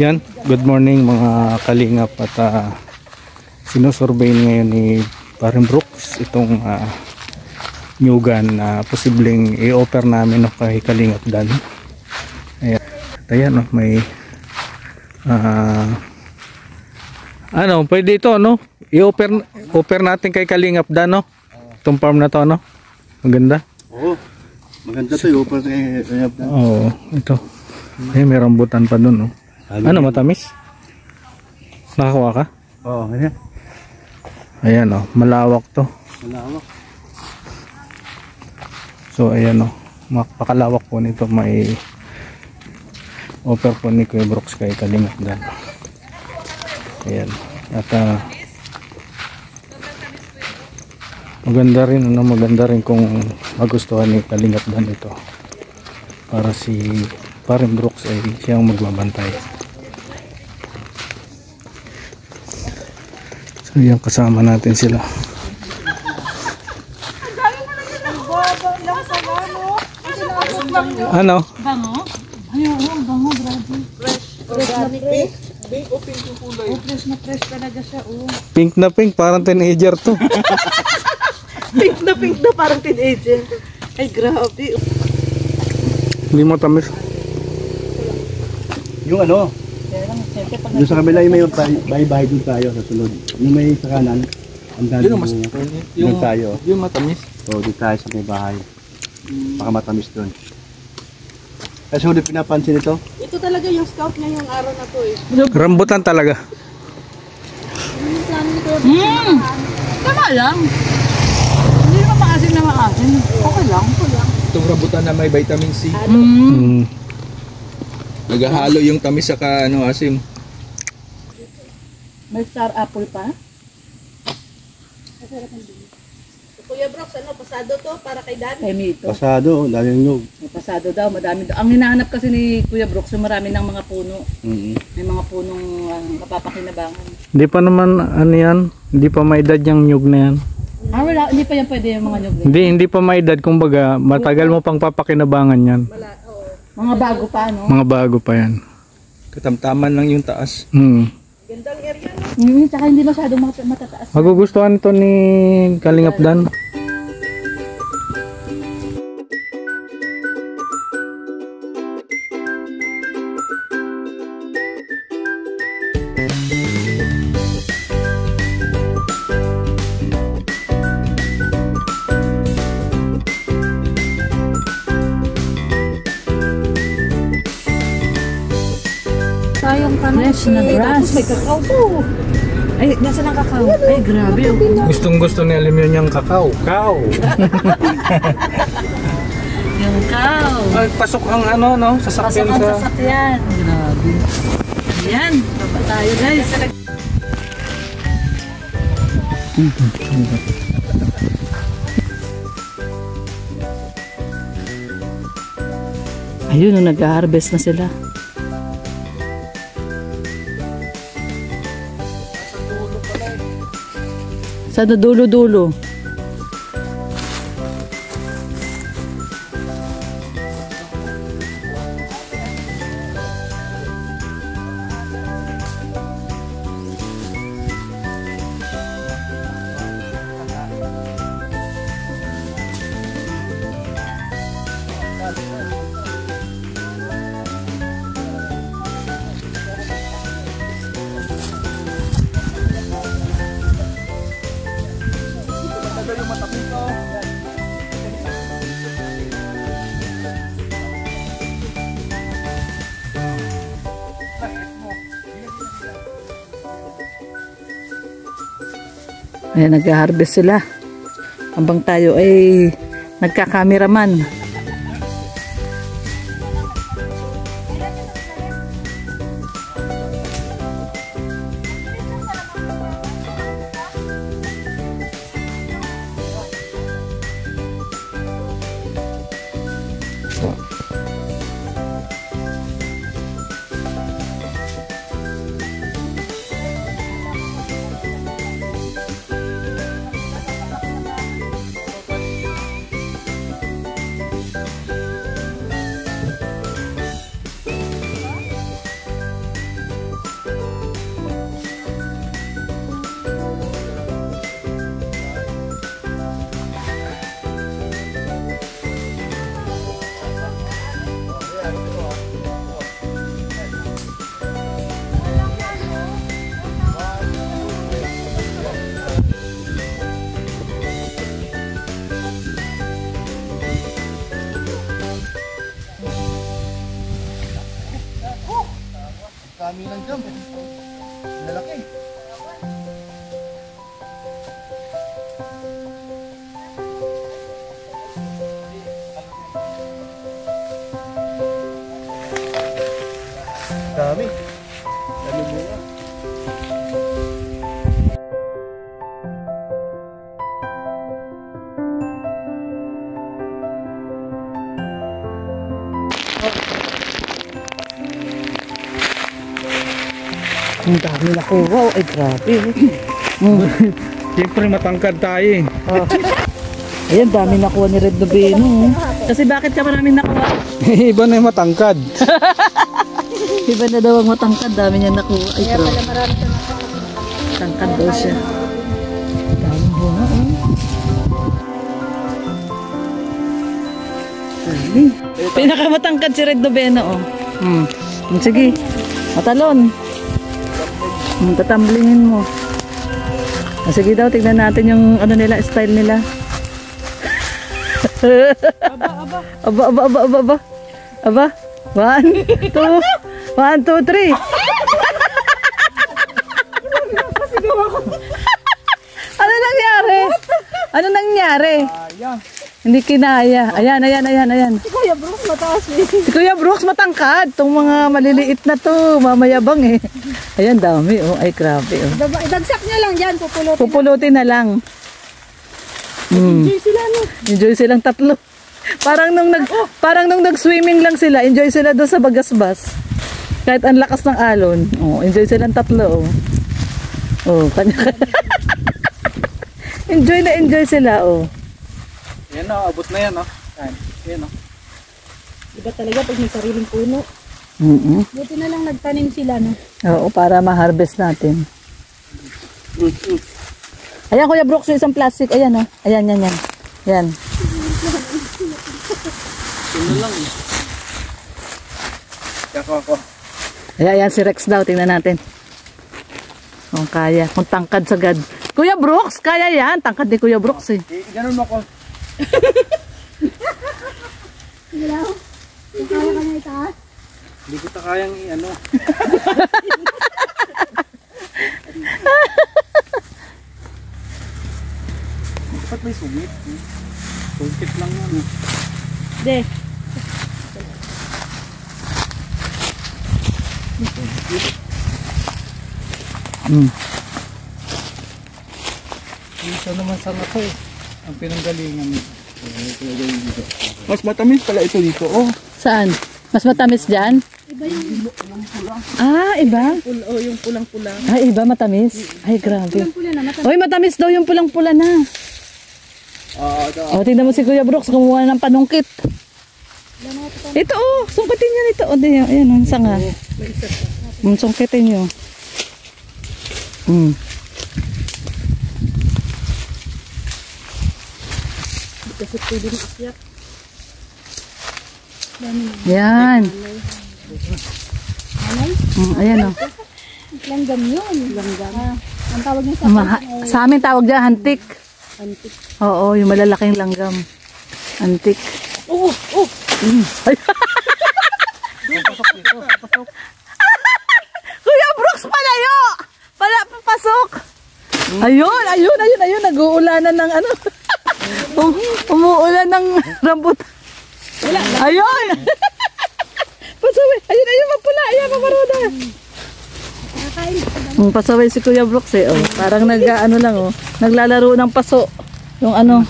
Yan, good morning mga kalingap at sinusurvey ngayon ni Paring Brooks itong new gun na posibleng i-offer namin kay Kalingap Dan. Ayan, at ayan may pwede ito i-offer natin kay Kalingap Dan itong farm na to maganda. Oo, maganda to i-offer kay Kalingap Dan. Oo, ito. Ay, may rambutan pa dun matamis? Nakakuha ka? Oo, ganyan. Ayan malawak to. Malawak. So ayan mapakalawak po nito, may offer po ni Kuya Brooks kay Kalingap Dan. Ayan. At maganda rin kung magustuhan ni Kalingap Dan ito. Para si Paring Brooks ay siyang magbabantay. So yan, kasama natin sila. Ano? Bango? Ayun, bango, grabe. Fresh na pink. Pink o pink yung kulay? Oh, fresh talaga siya, Pink na pink, parang teenager to. Pink na parang teenager. Ay, grabe. Hindi mo tamis. Yung yung sa kabila yung may bahay dun tayo sa sunod. Yung may sa kanan, ang dami yung tayo. Yung matamis? Oo, dito tayo sa may bahay. Baka matamis dun. Kasi hindi pinapansin ito. Ito talaga yung scout ngayong araw na to Rambutan talaga. Tama lang. Hindi naman maasin na maasin. Okay lang. Itong rambutan na may vitamin C. Naghahalo yung tamis saka asim. May star apple pa. Kuya Brooks, pasado to para kay Dan? Kay Mito. Pasado, dami nyug. May pasado daw, madami daw. Ang hinahanap kasi ni Kuya Brooks, marami ng mga puno. May mga punong mapapakinabangan. Hindi pa naman yan. Hindi pa may edad yung nyug na yan. Wala, hindi pa yan pwede yung mga nyug. Hindi pa may edad, kumbaga matagal mo pang papakinabangan yan. Mga bago pa, Mga bago pa yan. Katamtaman lang yung taas. Gandang area, tsaka hindi masyadong matataas. Magugustuhan ito ni Kalingap Dan. Sayang ka na. Fresh na grass. May kakao po. Ay, nasa ng kakao? Ay, grabe. Gustong gusto ni Alim yun yung kakao. Yung cow. Ay, pasok ang sasakyan Pasok ang sasakyan. Grabe. Ayan, baba tayo guys. Ayun, nag-harvest na sila. Sa dulo-dulo. Ayan, nag-harvest sila. Habang tayo ay nagkakameraman. Dami lang dyan. Lalaki. Dami. Dami bunga. Ang dami na ko. Wow, ay grabe. Siyempre matangkad tayo eh. Oh. Ayan, dami nakuha ni Red Noveno. Kasi bakit ka maraming nakuha? Iba na yung matangkad. Iba na daw ang matangkad, dami niya nakuha. Ay, grabe. Tangkad daw siya. Dami bunga, oh. Dami. Pinakamatangkad si Red Noveno, oh. Sige, matalon. Tatamblingin mo. Sige daw, tignan natin yung ano nila, style nila. Aba. 1, 2, 3. Ano nangyari? Hindi kinaya. Ayan. Si Kuya Brooks mataas eh. Si Kuya Brooks matangkad. Itong mga maliliit na to, mamayabang eh. Ayan, dami oh. Ay, grabe oh. Idagsak niya lang dyan, pupulutin. Pupulutin na lang. Enjoy sila, no? Enjoy silang tatlo. Parang nung nag-swimming lang sila, enjoy sila doon sa bagasbas. Kahit ang lakas ng alon. Oh, enjoy silang tatlo oh. Oh, kanya. enjoy sila oh. Yan o, abot na yan o. Yan o. Iba talaga pag may sariling puno. Buti na lang nagtanim sila, no? Oo, para ma-harvest natin. Ayan, Kuya Brooks, yung isang plastic. Ayan o. Ayan. Yan. Ito lang eh. Ako. Ayan, si Rex daw. Tingnan natin. Kung kaya. Kung tangkad sagad. Kuya Brooks, kaya yan. Tangkad ni Kuya Brooks eh. Ganun mo ko. Hello? Kaya ka na itaas? Hindi ko kayang i-ano. Dapat may sumit. Sumit lang yan. De. Dito naman sa ako eh. Ang pinanggalingan mo. Mas matamis pala ito dito. Oh. Saan? Mas matamis dyan? Iba yung Iba? Iba? yung pulang-pula. Iba matamis? Ay, grabe. Pulang-pula na, matamis. Hoy, matamis daw yung pulang-pula na. Tingnan mo si Kuya Brooks, kumuha ng panungkit. Ito sungkitin nyo nito. Ayan, ang sanga. Sungkitin nyo. Kasi pwede na akyat. Yan. Ayan o. Langgam yun. Langgam. Ang tawag niya sa Sa amin tawag dyan, hantik. antik. Oo, yung malalaking langgam. Antik. Ay. Kuya Brooks, palayo! Papasok! Ayun. Nag-uulanan ng ano. Umuulan ng rambutan. Ayun! Pasaway. Ayun, mapula. Ayan, mamaruda. Pasaway si Kuya Brooks eh. Parang nag-ano lang naglalaro ng paso. Yung ano?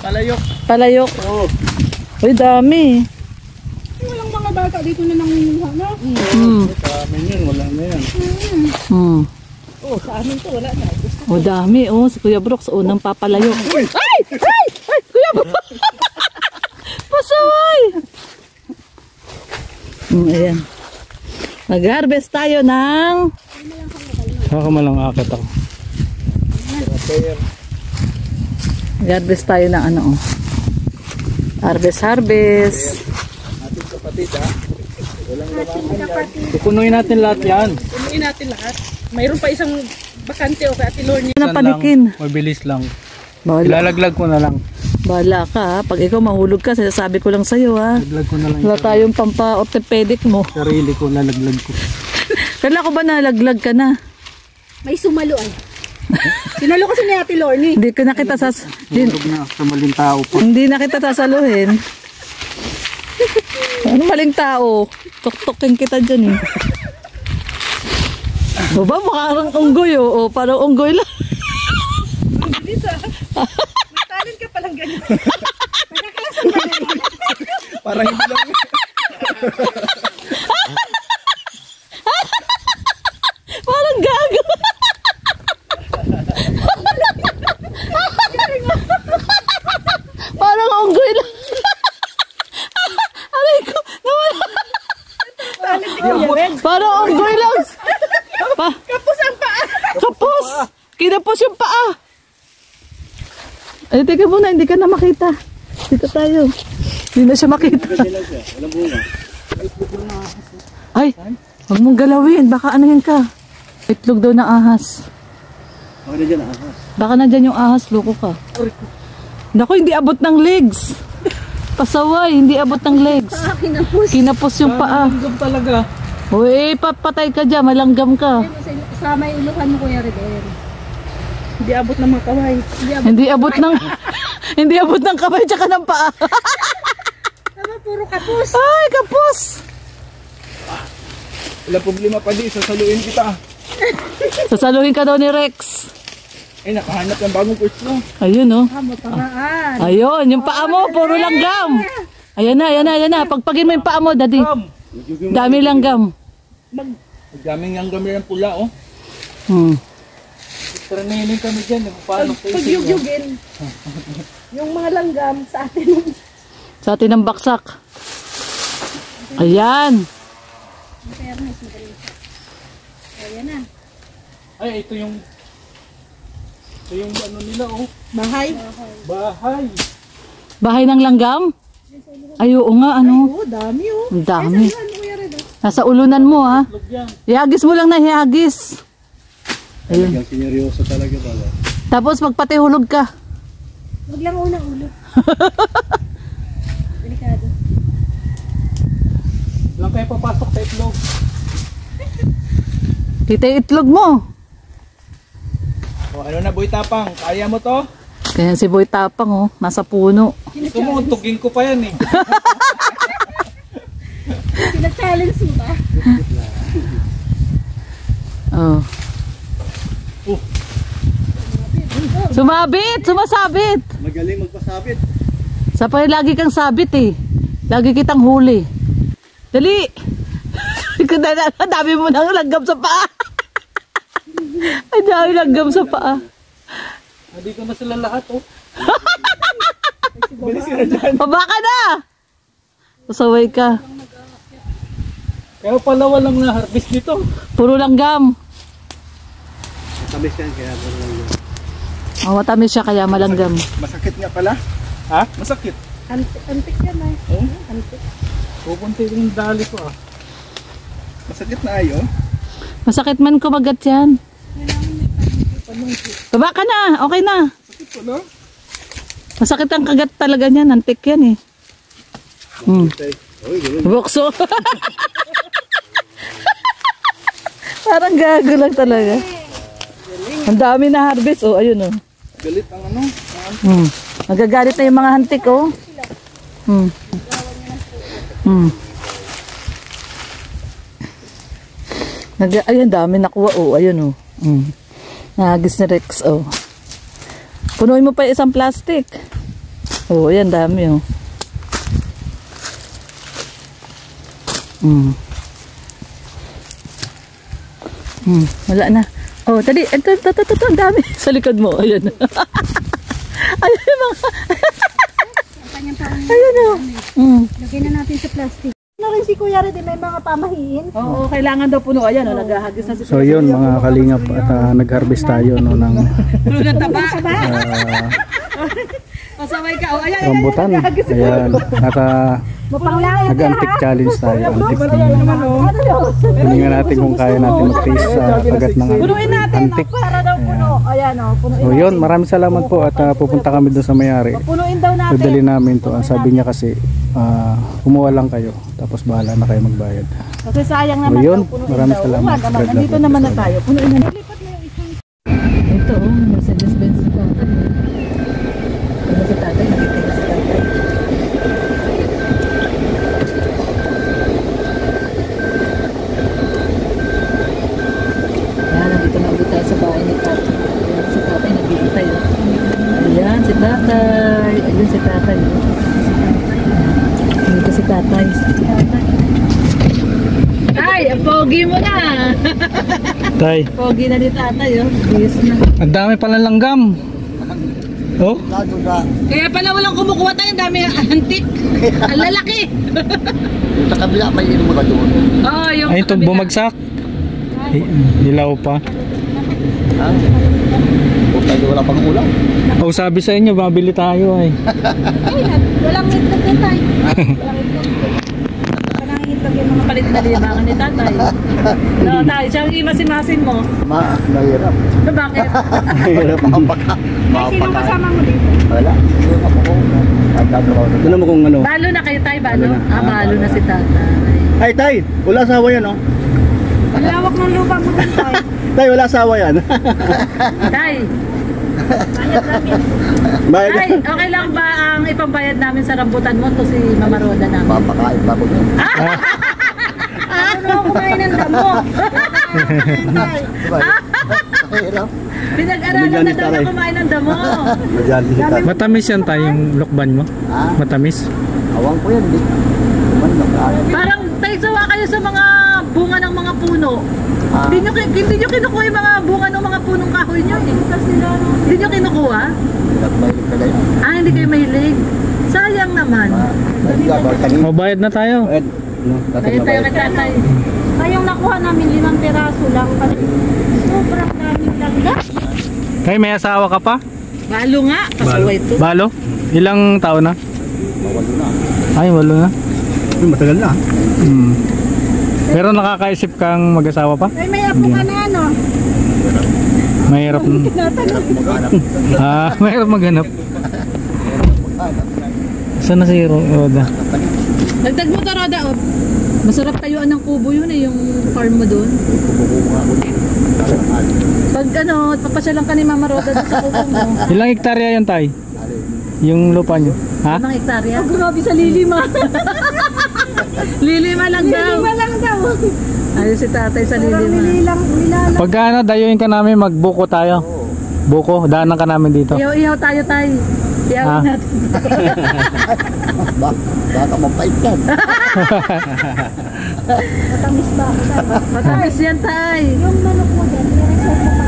Palayok. Uy, dami. Walang mga bata dito na nangunguha, no? Dami yun, wala na yan. Sa amin to, wala na. Dami. Si Kuya Brooks, nang papalayok. Ay! Kuya Brooks! Pasaway! Ayan. Mag-harvest tayo ng... Saka malang akit ako. Mag-harvest tayo ng ano Harvest. Ating kapatid ha. Pupunuin natin lahat yan. Punuin natin lahat. Mayroon pa isang bakante o kay Ate Lorne. Ng panikin. Mabilis lang. Bahala. Ilalaglag ko na lang. Bahala ka ha. Pag ikaw mahulog ka, sinasabi ko lang sa'yo ha. Laglag ko na lang. Wala tayong pampa-orthopedic mo. Sarili ko, lalaglag ko. Kala ko ba nalaglag ka na? May sumalo ay. Sinalo kasi ni Ate Lorny. Hindi ko nakita Hulog na sa maling tao po. Hindi na kita sasaluhin. Ano maling tao? Tuktukin kita dyan eh. O ba, mukhang unggoy oh. O, parang unggoy lang. Talent ka palang ganyan. Parang hindi lang. Parang gago. Parang unggoy lang. Aray ko, nawala. Parang unggoy lang. Kapos ang paa. Kapos! Kinapos yung paa. Ay, teka muna, hindi ka na makita. Dito tayo. Hindi na siya makita. Walang bunga. Ay, huwag mong galawin. Baka ano yan ka. Itlog daw ng ahas. Ako na dyan, ahas. Baka nandyan yung ahas, loko ka. Naku, hindi abot ng legs. Pasaway, hindi abot ng legs. Kinapos. Kinapos yung paa. Hanggang talaga. Uy, papatay ka dyan, malanggam ka. Sa may ilukan mo, Kuya Redel. Hindi abot ng mga kaway. Hindi abot ng hindi abot ng kamay tsaka ng paa. Tama, puro kapos. Ay, kapos. Wala problema pa di, sasaluin kita. Sasaluhin ka daw ni Rex. Eh, nakahanap ng bagong pwesto. Ayun oh. Paraan. Ayun, yung paa mo, puro langgam. Ayan na, ayan na, ayan na. Pagpagin mo yung paa mo, daddy. Dami langgam. Daming ang gamit ng pula, oh. Training kami dyan. Paano kayo? Pagyugyugin. Yung mga langgam sa atin. Sa atin ang baksak. Ayan. Fairness, magaling. Ayan na. Ay, ito yung ano nila, oh. Bahay. Bahay. Bahay ng langgam? Ay, oo nga, ano. Oh, dami oh. Ang dami. Ano, Kuya Redel? Nasa ulunan mo, ha. Log yan. Ihagis mo lang na ihagis. Ayun. Yung sineryoso talaga pala. Tapos magpatihulog ka. Huwag lang unang ulo. Delikado. Lang kayo papasok sa itlog. Kita yung itlog mo. O, ano na, Boy Tapang? Kaya mo to? Kaya si Boy Tapang, oh. Nasa puno. Gusto mo, tugin ko pa yan, eh. Sina-challenge mo ba? Oh. Sumabit! Sumasabit! Magaling magpasabit. Sa pa lagi kang sabit eh. Lagi kitang huli. Dali! Ang dami mo nang langgam sa paa. Ang dami langgam sa paa. Hindi ko na sila lahat, oh. Baba ka na! Pasaway ka. Kaya pala walang na-harvest dito. Puro langgam. Matamis yan, kaya puro lang yun. Oh, matamis siya kaya malanggam. Masakit nga pala. Ha? Masakit. Antik yan ay. Oh? Antik. Pupunti yung dali ko, ah. Masakit na ayo. Masakit man kumagat yan. Baba ka na! Okay na. Masakit ko, no? Masakit ang kagat talaga niyan. Antik yan eh. Uy, gano'n. Bukso. Parang gago lang talaga. Ang dami na harvest. Oh, ayun oh. Galit ang ano. Nagagalit na yung mga hantik oh. Ayun, dami nakuha oh. Ayun oh. Nahagis ni Rex oh. Punuin mo pa yung isang plastic. Oh, ayan dami oh. Wala na. Oh, tadi, ito, ang dami sa likod mo. Ayan. Ayan yung mga. Ayan o. Lagyan na natin sa plastic. Ano rin si Kuya Redel, may mga pamahiin. Oo, kailangan daw puno. Ayan o, naghahagis na si So yun mga kalingap at nag-harvest tayo no, ng puno ng taba. Pasaway ka. Oh, ayan, rambutan. Ayan. At nag-antik challenge tayo. Antik Tingnan natin kung kaya natin mag-taste sa kagat ng punuin natin antik. para daw puno. Ayan o, punuin. So yun, maraming salamat po at pupunta kami doon sa may-ari. Punuin daw natin. Dadali namin to. Ang sabi niya kasi kumuha lang kayo tapos bahala na kayo magbayad. Kasi sayang So, naman yun, daw punuin maraming daw. salamat. Uwan naman, God nandito bless. naman na tayo. Punuin na. Lipat na yung isang. Ito, Mercedes-Benz na tatay. Ano si tatay? Nakita ko si tatay. Ayan, nandito na ulit tayo sa bahay ni tatay. Ayan, si tatay nagbibitay. Ayan, si tatay. Ayun si tatay. Dito si tatay. Tay, ang pogi mo na. Tay, Pogi na ni tatay, oh. Yes na. ang dami pala langgam. Oh, Kaya pala walang kumukuha tayo, ang dami antik. Ang lalaki. Sa kabila, may inom mga doon. Oh, yung ay sa itong kabila. bumagsak. Hilaw pa. Ha? Tayo wala pang ulam. Oh, sabi sa inyo, mabili tayo ay. Walang itlog yan tayo. Walang itlog. Walang itlog yung mga Palit na libangan ni tatay. No, tayo, siya ang imasimasin mo. Mahirap. No, bakit? Mahirap. Ay, sino kasama mo dito? Wala. Doon mo kung ano. Balo na kayo tayo, balo? Balo na. Balo na si tatay. Ay, tay, wala asawa yan, oh. Ang lawak ng lupa mo dito tayo. Tay, wala asawa yan. Tay, Bayad. tay, okay lang ba ang ipambayad namin sa rambutan mo to si Mama Roda namin? Papakain pa ko yun. Ano ako kumain ng damo? Mahirap. Pinag-aralan na daw na kumain ng damo. Madyali si tay. Matamis yan tayo yung lukban mo. Ha? Matamis. Awang ko yan, di. Parang tayo sawa kayo sa mga bunga ng mga puno. Ah. Hindi nyo kinukuha yung mga bunga ng mga punong kahoy nyo. Hindi nyo kinukuha? Nagmahilig ka ganyan. Ah, hindi kayo mahilig. Sayang naman. O, bayad na tayo. Ayun tayo kay tatay. Ngayong nakuha namin 5 piraso lang. Sobrang daming langga. Kay may asawa ka pa? Balo nga, kasaway to. Balo? Ilang taon na? Mawalo na. Ay, walo na. Matagal na. Hmm. Pero nakakaisip kang mag-asawa pa? Ay, may apo ka na ano. Mahirap. Mahirap maghanap. Saan na si Roda? Dagdag mo to, Roda, oh. Masarap tayuan ng kubo yun eh, yung farm mo doon. Pag ano, papasyalan ka ni Mama Roda doon sa kubo mo. Ilang hektarya yan, tay? Yung lupa nyo? Ha? Anong hektarya? Grabe sa lilima. Lilima lang daw. Lilima lang daw. Ayun si tatay sa Parang lilima. nilalang. Pagka ano, dayuin ka namin, magbuko tayo. Buko, daanan ka namin dito. Ihaw-ihaw tayo, tay. Ihaw Ah. natin. Baka mapait yan. Matamis ba ako tayo? Matamis yan, tay. Yung manok mo dyan, i-reserve mo pa.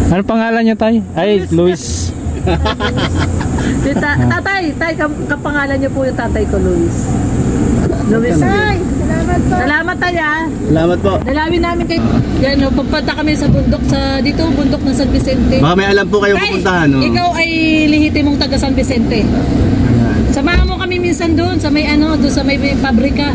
Ano pangalan niya, tay? Ay, Luis. Tatay, kapangalan niyo po yung tatay ko, Luis. Luis. Ay, salamat po. Salamat tayo, ah. Salamat po. Dalawin namin kayo. Yan, no, pagpunta kami sa bundok, dito, bundok ng San Vicente. Baka may alam po kayong Tay, pupuntahan, no? ikaw ay lihitimong taga San Vicente. Samahan mo kami minsan doon sa may doon sa may pabrika.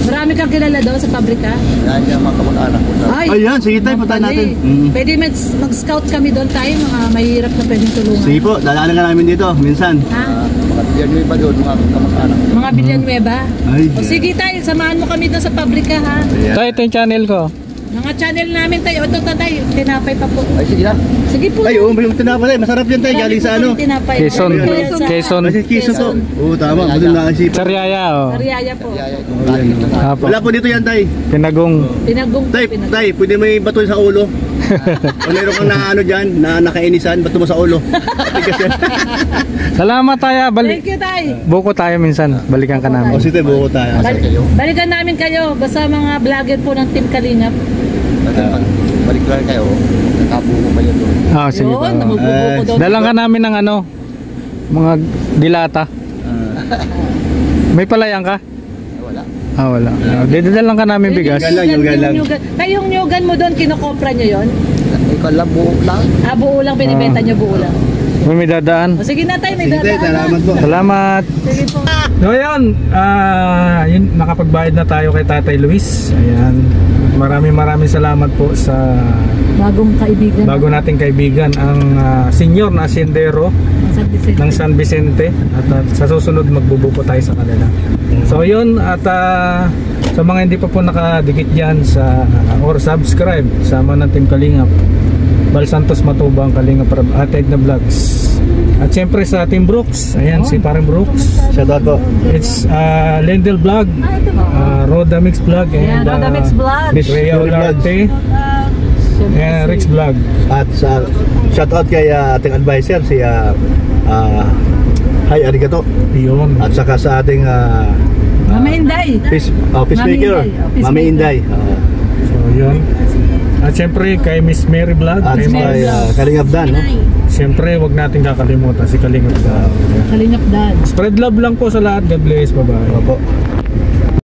Marami kang kilala doon sa pabrika. Yan yung mga kamag-anak ko. Ayan, sige tayo, puntahan natin. Pwede mag-scout kami doon tayo, mga mahirap na pwedeng tulungan. Sige po, dadaanan ka namin dito, minsan. Ha? Mga biyan yung iba doon, mga kamag-anak. Mga Villanueva. Ay, O sige tayo, samahan mo kami doon sa pabrika, ha? Tay, ito yung channel ko. Mga channel namin tayo. Ito tatay, tinapay pa po. Ay, sige na. Sige po. Ay, yung tinapay, masarap yan tayo, galing sa ano? Tinapay. Quezon. Quezon. Kasi kiso to. Oo, tama, budol na kasi. Sariaya, oh. Sariaya po. Apo. Wala po dito yan, tay. Pinagong. Pinagong po. Tay, pwede may bato sa ulo. O meron kang na ano dyan, na nakainisan, bato mo sa ulo. Salamat tayo. Thank you, tay. Buko tayo minsan. Balikan ka O namin. sige, buko tayo. Balikan namin kayo. Basta mga vlogger po ng Team Kalingap. Balik lang kayo. Nakabuko ba yun doon? Ah, sige Yun, pa. nabubuko doon. Dalang ka namin ng ano, mga dilata. May palayang ka? Wala. Ah, wala. Didalang ka namin bigas. Yugan lang. Tay, yung nyugan mo doon, kinokopra nyo yun? Ikaw lang, buko lang. Ah, buo lang, binibenta nyo buo lang. May dadaan. O sige na tay, may Sige, tay, dadaan na. salamat po. Salamat. Sige po. So yun, yun, nakapagbayad na tayo kay Tatay Luis. Ayan. Maraming salamat po sa Bagong kaibigan. bago nating kaibigan, ang senior na asyendero ng San Vicente at sa susunod magbubuko tayo sa kanila. So yun, at sa mga hindi pa po nakadikit dyan sa or subscribe sa ng Team Kalingap, Bal Santos Matubang, Kalingap Atid na Vlogs, at syempre sa Team Brooks, ayan si Parang Brooks, Shout out po. it's Lendel Vlog, Roda Mix Vlog, and Roda Mix Vlog. Miss Rhea Yuri Vlogs. Olarte, and Rex Vlog. At sa shout out kay ating advisor si Hi Arigato. Yun. At saka sa ating Mama Inday. peacemaker, Mami Inday. So yun. At syempre kay Miss Mary Vlog, At kay kay Mars. Kalingap Dan, no? Syempre wag natin kakalimutan si Kalingap Vlog. Kalingap Dan. Spread love lang po sa lahat. God bless. Bye-bye. Opo.